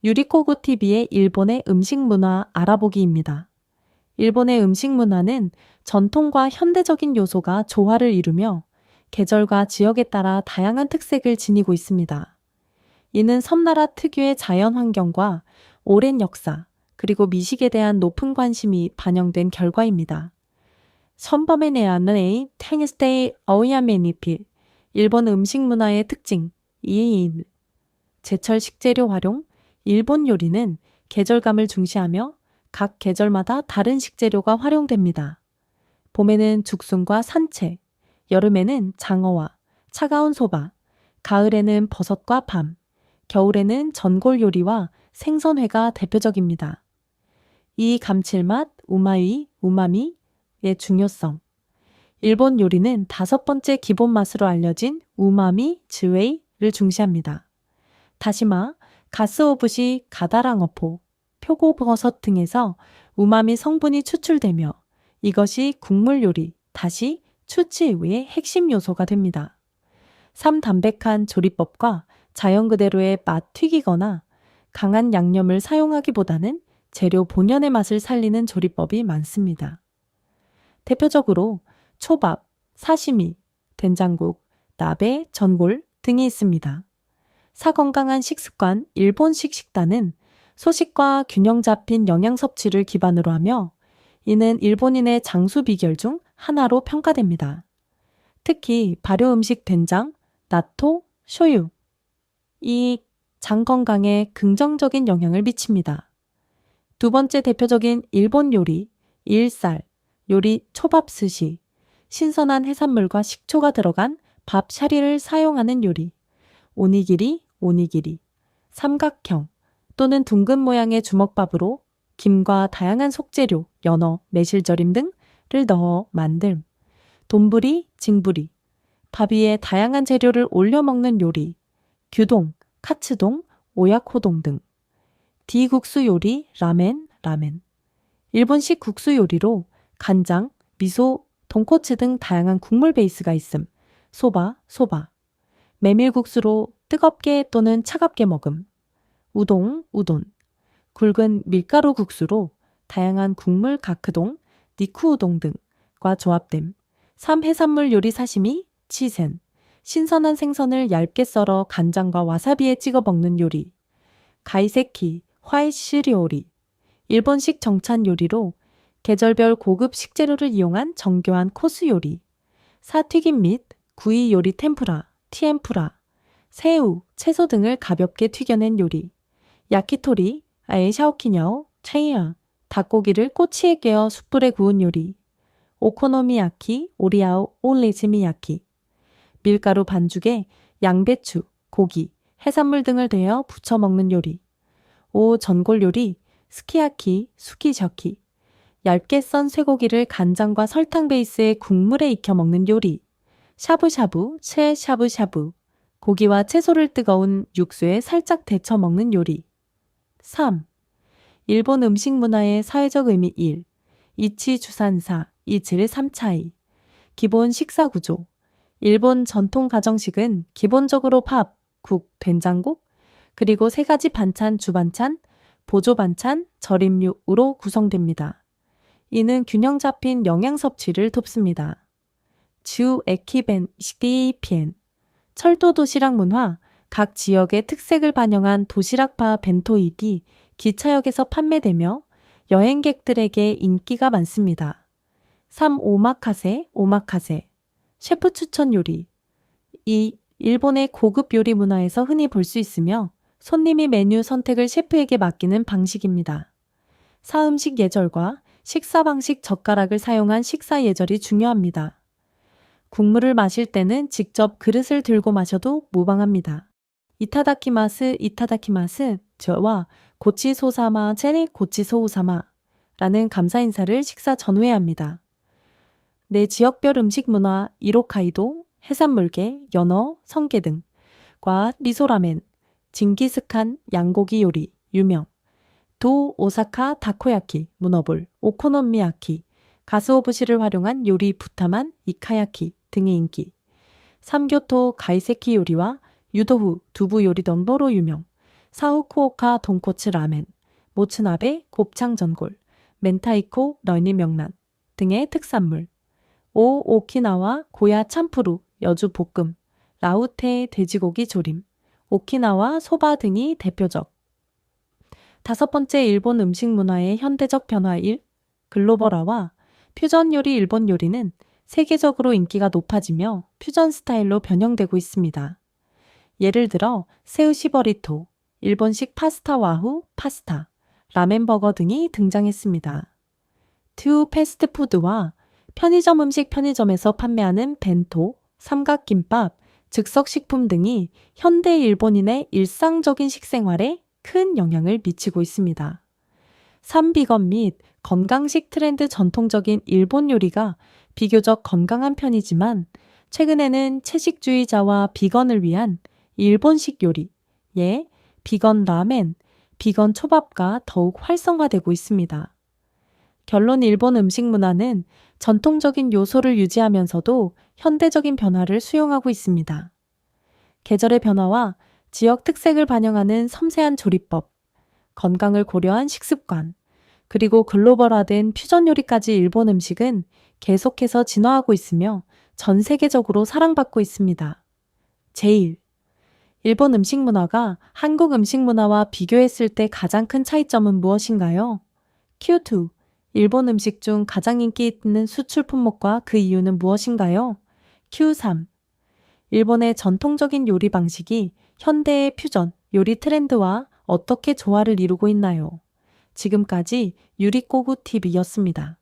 유리코고 TV의 일본의 음식 문화 알아보기입니다. 일본의 음식 문화는 전통과 현대적인 요소가 조화를 이루며 계절과 지역에 따라 다양한 특색을 지니고 있습니다. 이는 섬나라 특유의 자연 환경과 오랜 역사, 그리고 미식에 대한 높은 관심이 반영된 결과입니다. 선범의 안의 테니스테이 어우야메니필 일본 음식 문화의 특징 2인 제철 식재료 활용 일본 요리는 계절감을 중시하며 각 계절마다 다른 식재료가 활용됩니다. 봄에는 죽순과 산채, 여름에는 장어와 차가운 소바, 가을에는 버섯과 밤, 겨울에는 전골 요리와 생선회가 대표적입니다. 이 감칠맛, 우마미의 중요성. 일본 요리는 5번째 기본 맛으로 알려진 우마미, 즈웨이를 중시합니다. 다시마, 가스오부시, 가다랑어포, 표고버섯 등에서 우마미 성분이 추출되며 이것이 국물 요리, 다시 추치의 핵심 요소가 됩니다. 3. 담백한 조리법과 자연 그대로의 맛 튀기거나 강한 양념을 사용하기보다는 재료 본연의 맛을 살리는 조리법이 많습니다. 대표적으로 초밥, 사시미, 된장국, 나베, 전골 등이 있습니다. 사건강한 식습관 일본식 식단은 소식과 균형 잡힌 영양 섭취를 기반으로 하며 이는 일본인의 장수 비결 중 하나로 평가됩니다. 특히 발효 음식 된장, 나토, 쇼유 이 장 건강에 긍정적인 영향을 미칩니다. 2번째 대표적인 일본 요리, 일살, 요리 초밥 스시, 신선한 해산물과 식초가 들어간 밥 샤리를 사용하는 요리, 오니기리, 삼각형 또는 둥근 모양의 주먹밥으로 김과 다양한 속재료, 연어, 매실절임 등을 넣어 만듦, 돈부리, 징부리, 밥 위에 다양한 재료를 올려 먹는 요리, 규동, 카츠동, 오야코동 등, 디국수 요리, 라멘. 일본식 국수 요리로 간장, 미소, 돈코츠 등 다양한 국물 베이스가 있음, 소바, 메밀국수로 뜨겁게 또는 차갑게 먹음, 우동, 굵은 밀가루 국수로 다양한 국물 가크동, 니쿠우동 등과 조합됨, 3. 해산물 요리 사시미, 치센, 신선한 생선을 얇게 썰어 간장과 와사비에 찍어 먹는 요리, 가이세키, 화이시리오리, 일본식 정찬 요리로 계절별 고급 식재료를 이용한 정교한 코스 요리, 사튀김 및 구이 요리 템푸라, 티엠푸라, 새우, 채소 등을 가볍게 튀겨낸 요리, 야키토리, 아에샤오키냐오, 체이야, 닭고기를 꼬치에 깨어 숯불에 구운 요리, 오코노미야키, 오리아오, 올리즈미야키, 밀가루 반죽에 양배추, 고기, 해산물 등을 대어 부쳐 먹는 요리, 5. 전골 요리, 스키야키, 수키셔키, 얇게 썬 쇠고기를 간장과 설탕 베이스의 국물에 익혀 먹는 요리, 샤브샤브, 샤브샤브, 고기와 채소를 뜨거운 육수에 살짝 데쳐 먹는 요리. 3. 일본 음식 문화의 사회적 의미 1. 이치 주산사, 이치를 3차이. 기본 식사 구조. 일본 전통 가정식은 기본적으로 밥, 국, 된장국, 그리고 3가지 반찬, 주반찬, 보조 반찬, 절임류로 구성됩니다. 이는 균형 잡힌 영양 섭취를 돕습니다. 주 에키벤 시디피엔 철도 도시락 문화, 각 지역의 특색을 반영한 도시락바 벤토이디 기차역에서 판매되며 여행객들에게 인기가 많습니다. 3. 오마카세, 셰프 추천 요리. 이 일본의 고급 요리 문화에서 흔히 볼 수 있으며 손님이 메뉴 선택을 셰프에게 맡기는 방식입니다. 4. 음식 예절과 식사 방식 젓가락을 사용한 식사 예절이 중요합니다. 국물을 마실 때는 직접 그릇을 들고 마셔도 무방합니다. 이타다키마스, 저와 고치소사마, 고치소우사마라는 감사 인사를 식사 전후에 합니다. 내 지역별 음식 문화, 이로카이도, 해산물계, 연어, 성게 등과 미소라멘, 징기스칸, 양고기 요리, 유명, 도 오사카 다코야키, 문어볼, 오코노미야키, 가스오부시를 활용한 요리 부타만, 이카야키 등의 인기, 삼교토 가이세키 요리와 유도후, 두부 요리 덤보로 유명, 사후쿠오카 돈코츠 라멘, 모츠나베 곱창 전골, 멘타이코 런니 명란 등의 특산물. 5. 오키나와 고야 참프루, 여주 볶음, 라우테 돼지고기 조림, 오키나와 소바 등이 대표적. 5번째 일본 음식 문화의 현대적 변화 1. 글로벌화와 퓨전 요리. 일본 요리는 세계적으로 인기가 높아지며 퓨전 스타일로 변형되고 있습니다. 예를 들어 세우시버리토, 일본식 파스타 와후, 파스타, 라멘 버거 등이 등장했습니다. 2. 패스트푸드와 편의점 음식. 편의점에서 판매하는 벤토, 삼각김밥, 즉석식품 등이 현대 일본인의 일상적인 식생활에 큰 영향을 미치고 있습니다. 3. 비건 및 건강식 트렌드. 전통적인 일본 요리가 비교적 건강한 편이지만 최근에는 채식주의자와 비건을 위한 일본식 요리, 예, 비건 라멘, 비건 초밥과 더욱 활성화되고 있습니다. 결론. 일본 음식 문화는 전통적인 요소를 유지하면서도 현대적인 변화를 수용하고 있습니다. 계절의 변화와 지역 특색을 반영하는 섬세한 조리법, 건강을 고려한 식습관, 그리고 글로벌화된 퓨전 요리까지 일본 음식은 계속해서 진화하고 있으며 전 세계적으로 사랑받고 있습니다. 제1. 일본 음식 문화가 한국 음식 문화와 비교했을 때 가장 큰 차이점은 무엇인가요? Q2. 일본 음식 중 가장 인기 있는 수출 품목과 그 이유는 무엇인가요? Q3. 일본의 전통적인 요리 방식이 현대의 퓨전 요리 트렌드와 어떻게 조화를 이루고 있나요? 지금까지 유리꼬구 TV였습니다.